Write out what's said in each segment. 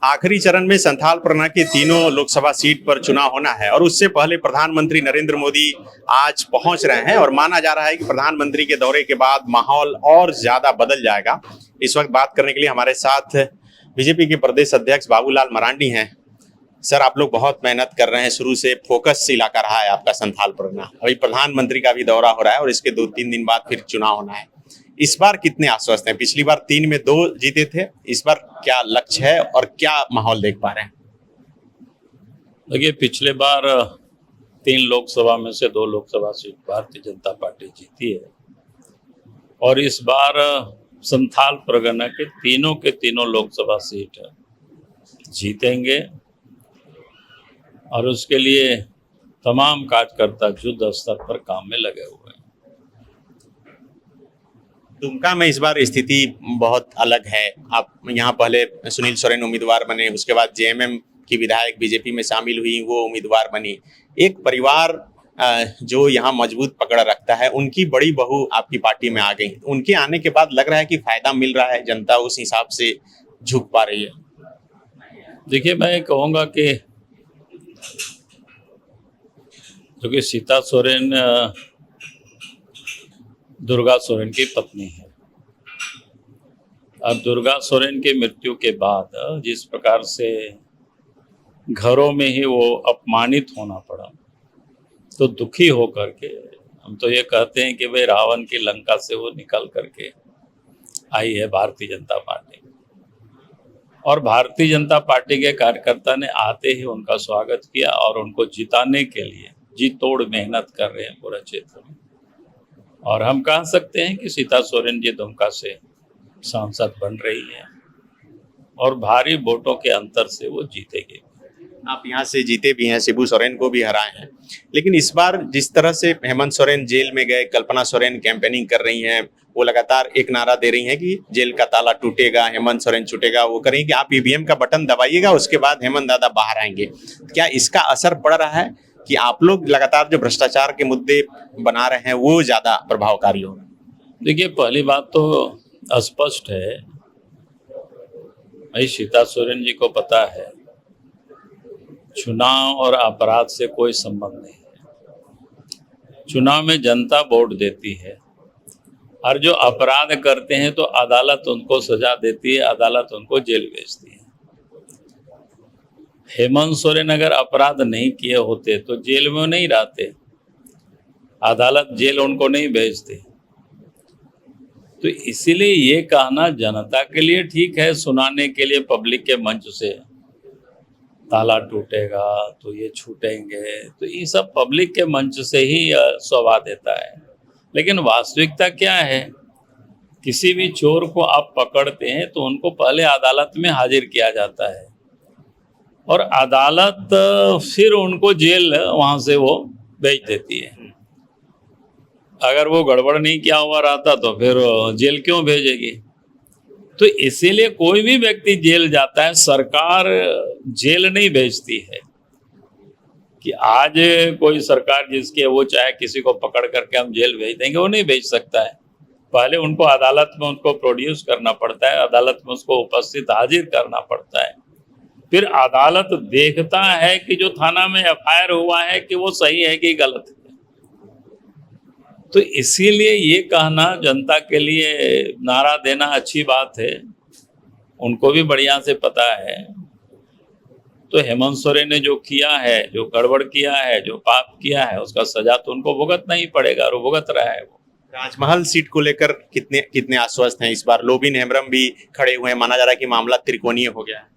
आखिरी चरण में संथाल परगना की तीनों लोकसभा सीट पर चुनाव होना है और उससे पहले प्रधानमंत्री नरेंद्र मोदी आज पहुंच रहे हैं और माना जा रहा है कि प्रधानमंत्री के दौरे के बाद माहौल और ज्यादा बदल जाएगा। इस वक्त बात करने के लिए हमारे साथ बीजेपी के प्रदेश अध्यक्ष बाबूलाल मरांडी हैं। सर, आप लोग बहुत मेहनत कर रहे हैं, शुरू से फोकस इलाका रहा है आपका संथाल परगना। अभी प्रधानमंत्री का भी दौरा हो रहा है और इसके 2-3 दिन बाद फिर चुनाव होना है। इस बार कितने आश्वस्त हैं? पिछली बार 3 में 2 जीते थे, इस बार क्या लक्ष्य है और क्या माहौल देख पा रहे हैं? देखिए, पिछले बार 3 लोकसभा में से 2 लोकसभा सीट भारतीय जनता पार्टी जीती है और इस बार संथाल परगना के तीनों लोकसभा सीट जीतेंगे और उसके लिए तमाम कार्यकर्ता युद्ध स्तर पर काम में लगे हुए हैं। दुमका में इस बार स्थिति बहुत अलग है। आप यहाँ पहले सुनील सोरेन उम्मीदवार बने, उसके बाद जेएमएम की विधायक बीजेपी में शामिल हुई, वो उम्मीदवार बनी। एक परिवार जो यहाँ मजबूत पकड़ रखता है, उनकी बड़ी बहू आपकी पार्टी में आ गई। उनके आने के बाद लग रहा है कि फायदा मिल रहा है, जनता उस हिसाब से झुक पा रही है। देखिए, मैं कहूँगा कि जो कि सीता सोरेन दुर्गा सोरेन की पत्नी है और दुर्गा सोरेन की मृत्यु के बाद जिस प्रकार से घरों में ही वो अपमानित होना पड़ा, तो दुखी होकर के हम तो ये कहते हैं कि भाई रावण की लंका से वो निकल करके आई है भारतीय जनता पार्टी। और भारतीय जनता पार्टी के कार्यकर्ता ने आते ही उनका स्वागत किया और उनको जिताने के लिए जी तोड़ मेहनत कर रहे हैं पूरा क्षेत्र में। और हम कह सकते हैं कि सीता सोरेन जी दुमका से सांसद बन रही है और भारी वोटों के अंतर से वो जीतेगी। आप यहाँ से जीते भी हैं, शिबू सोरेन को भी हराए हैं, लेकिन इस बार जिस तरह से हेमंत सोरेन जेल में गए, कल्पना सोरेन कैंपेनिंग कर रही हैं, वो लगातार एक नारा दे रही हैं कि जेल का ताला टूटेगा, हेमंत सोरेन छूटेगा। वो करेंगे कि आप ईवीएम का बटन दबाइएगा, उसके बाद हेमंत दादा बाहर आएंगे। क्या इसका असर पड़ रहा है कि आप लोग लगातार जो भ्रष्टाचार के मुद्दे बना रहे हैं वो ज्यादा प्रभावकारी हो? देखिए, पहली बात तो स्पष्ट है, भाई सीता सोरेन जी को पता है चुनाव और अपराध से कोई संबंध नहीं है। चुनाव में जनता वोट देती है और जो अपराध करते हैं तो अदालत उनको सजा देती है, अदालत उनको जेल भेजती है। हेमंत सोरेन अगर अपराध नहीं किए होते तो जेल में नहीं रहते, अदालत जेल उनको नहीं भेजती। तो इसीलिए ये कहना जनता के लिए ठीक है, सुनाने के लिए पब्लिक के मंच से ताला टूटेगा तो ये छूटेंगे, तो ये सब पब्लिक के मंच से ही शोभा देता है। लेकिन वास्तविकता क्या है, किसी भी चोर को आप पकड़ते हैं तो उनको पहले अदालत में हाजिर किया जाता है और अदालत फिर उनको जेल वहां से वो भेज देती है। अगर वो गड़बड़ नहीं किया हुआ रहता तो फिर जेल क्यों भेजेगी? तो इसीलिए कोई भी व्यक्ति जेल जाता है, सरकार जेल नहीं भेजती है कि आज कोई सरकार जिसकी है वो चाहे किसी को पकड़ करके हम जेल भेज देंगे, वो नहीं भेज सकता है। पहले उनको अदालत में उनको प्रोड्यूस करना पड़ता है, अदालत में उसको उपस्थित हाजिर करना पड़ता है। फिर अदालत देखता है कि जो थाना में एफआईआर हुआ है कि वो सही है कि गलत है। तो इसीलिए ये कहना जनता के लिए नारा देना अच्छी बात है, उनको भी बढ़िया से पता है। तो हेमंत सोरेन ने जो किया है, जो गड़बड़ किया है, जो पाप किया है, उसका सजा तो उनको भुगतना ही पड़ेगा और भुगत रहा है वो। राजमहल सीट को लेकर कितने आश्वस्त हैं? इस बार लोबिन हेम्ब्रम भी खड़े हुए हैं, माना जा रहा है कि मामला त्रिकोणीय हो गया है।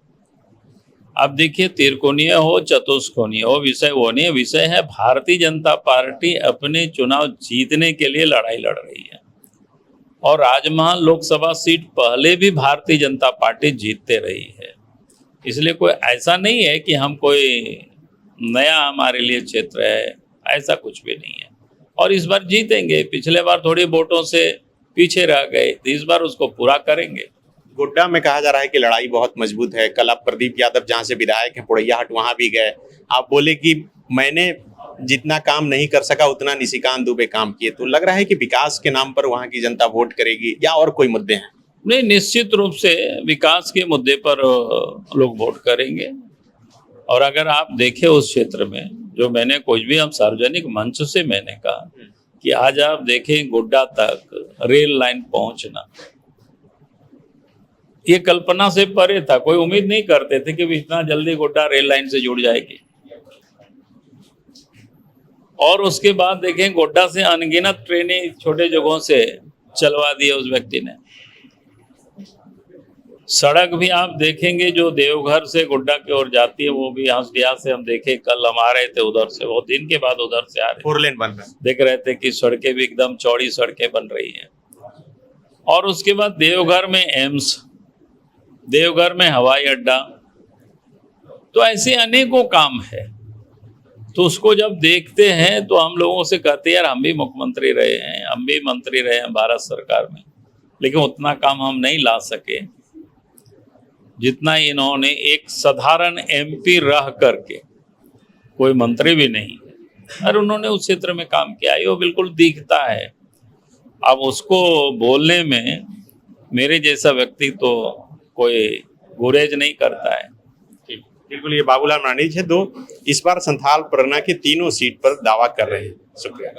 अब देखिए, त्रिकोणीय हो चतुष्कोणीय हो, विषय वो नहीं है। विषय है भारतीय जनता पार्टी अपने चुनाव जीतने के लिए लड़ाई लड़ रही है और राजमहल लोकसभा सीट पहले भी भारतीय जनता पार्टी जीतते रही है। इसलिए कोई ऐसा नहीं है कि हम कोई नया हमारे लिए क्षेत्र है, ऐसा कुछ भी नहीं है। और इस बार जीतेंगे। पिछले बार थोड़ी वोटों से पीछे रह गए, तो इस बार उसको पूरा करेंगे। गोड्डा में कहा जा रहा है कि लड़ाई बहुत मजबूत है। कल आप प्रदीप यादव जहां से विधायक हैं पोड़ैयाहाट, वहां भी गए। आप बोले कि मैंने जितना काम नहीं कर सका उतना निशिकांत दुबे काम किए। तो लग रहा है कि विकास के नाम पर वहां की जनता वोट करेगी या और कोई मुद्दे हैं? नहीं, निश्चित रूप से विकास के मुद्दे पर लोग वोट करेंगे। और अगर आप देखें उस क्षेत्र में, जो मैंने कुछ भी हम सार्वजनिक मंच से मैंने कहा कि आज आप देखें गोड्डा तक रेल लाइन पहुंचना, ये कल्पना से परे था। कोई उम्मीद नहीं करते थे कि इतना जल्दी गोड्डा रेल लाइन से जुड़ जाएगी। और उसके बाद देखें गोड्डा से अनगिनत ट्रेनें छोटे जगहों से चलवा दी उस व्यक्ति ने। सड़क भी आप देखेंगे जो देवघर से गोड्डा की ओर जाती है, वो भी हंसडिया से हम देखे, कल हम आ रहे थे उधर से, बहुत दिन के बाद उधर से आ रहे 4 लेन बन रहा है। देख रहे थे कि सड़कें भी एकदम चौड़ी सड़कें बन रही हैं। और उसके बाद देवघर में एम्स, देवघर में हवाई अड्डा, तो ऐसे अनेकों काम है। तो उसको जब देखते हैं तो हम लोगों से कहते हैं यार हम भी मुख्यमंत्री रहे हैं, हम भी मंत्री रहे हैं भारत सरकार में, लेकिन उतना काम हम नहीं ला सके जितना इन्होंने एक साधारण एमपी रह करके, कोई मंत्री भी नहीं, और उन्होंने उस क्षेत्र में काम किया है। वो बिल्कुल दिखता है। अब उसको बोलने में मेरे जैसा व्यक्ति तो कोई गुरेज नहीं करता है। बिल्कुल, ये बाबूलाल मरांडी थे, दो इस बार संथाल परगना की तीनों सीट पर दावा कर रहे हैं। शुक्रिया।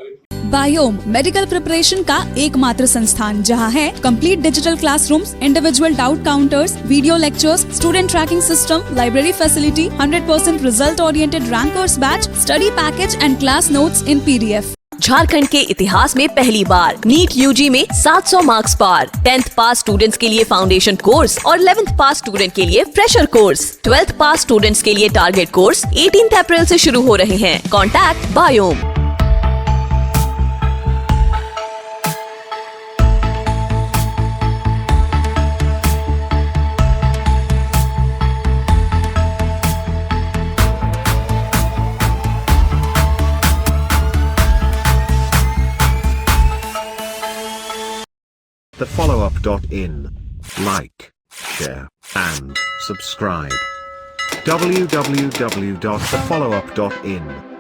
बायोम मेडिकल प्रिपरेशन का एकमात्र संस्थान जहां है complete digital classrooms, individual doubt counters, video lectures, student tracking system, library facility, 100% result oriented rankers batch, study package and class notes in PDF। Jharkhand के इतिहास में पहली बार नीट यूजी में 700 मार्क्स पार। 10th पास स्टूडेंट्स के लिए फाउंडेशन कोर्स और 11th पास student के लिए फ्रेशर कोर्स। 12th पास स्टूडेंट्स के लिए टारगेट कोर्स 18 अप्रैल से शुरू हो रहे हैं। Contact biome. thefollowup.in. Like, share, and subscribe. www.thefollowup.in